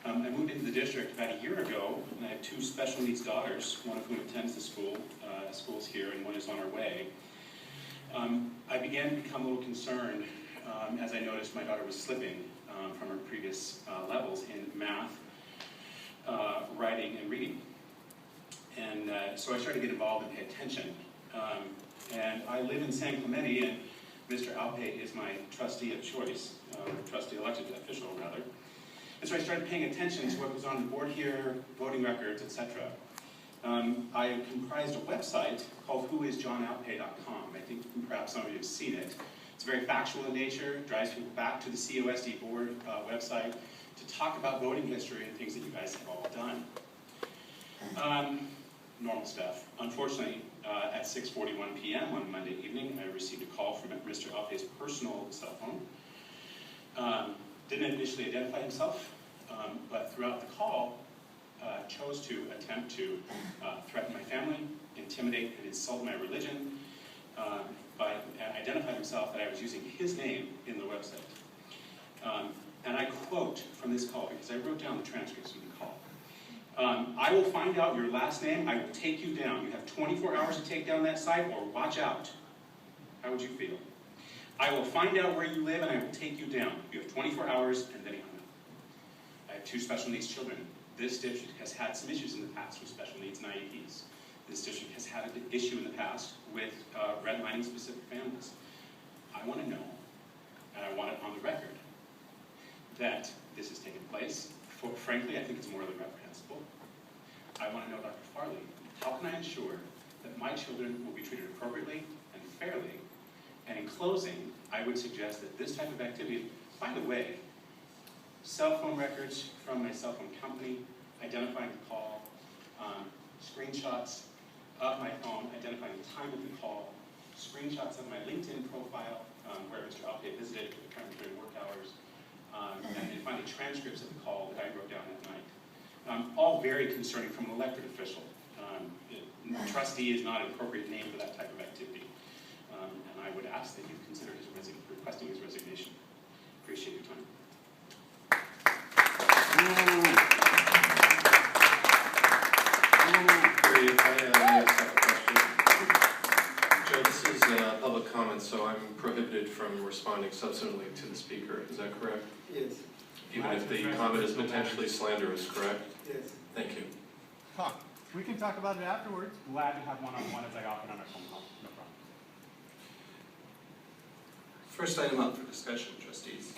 I moved into the district about a year ago, and I have two special needs daughters, one of whom attends the schools here, and one is on her way. I began to become a little concerned as I noticed my daughter was slipping from her previous levels in math, writing, and reading. And so I started to get involved and pay attention. And I live in San Clemente, and Mr. Alpay is my trustee of choice, trustee elected official, rather. And so I started paying attention to what was on the board here, voting records, etc. I comprised a website called whoisjohnalpay.com. I think perhaps some of you have seen it. It's very factual in nature, drives people back to the CUSD board website to talk about voting history and things that you guys have all done. Normal stuff. Unfortunately, at 6:41 p.m. on Monday evening, I received a call from Mr. Alpay's personal cell phone. Didn't initially identify himself, but throughout the call, chose to attempt to threaten my family, intimidate and insult my religion, by identifying himself that I was using his name in the website. And I quote from this call, because I wrote down the transcripts from the call. I will find out your last name, I will take you down. You have 24 hours to take down that site, or watch out. How would you feel? I will find out where you live and I will take you down. You have 24 hours, and then he hung up. I have two special needs children. This district has had some issues in the past with special needs and IEPs. This district has had an issue in the past with redlining specific families. I want to know, and I want it on the record, that this has taken place. Frankly, I think it's morally reprehensible. I want to know, Dr. Farley, how can I ensure that my children will be treated appropriately and fairly? And in closing, I would suggest that this type of activity, by the way, cell phone records from my cell phone company, identifying the call, screenshots of my phone, identifying the time of the call, screenshots of my LinkedIn profile, where Mr. Alpay visited during work hours, and then finally transcripts of the call that I wrote down that night. All very concerning from an elected official. Trustee is not an appropriate name for that type of activity. And I would ask that you consider requesting his resignation. Appreciate your time. Joe, this is public comment, so I'm prohibited from responding substantively to the speaker. Is that correct? Yes. Even if the comment is potentially slanderous, correct? Yes. Thank you. Huh. We can talk about it afterwards. Glad to have one-on-one as I often on our phone call. No problem. First item up for discussion, trustees.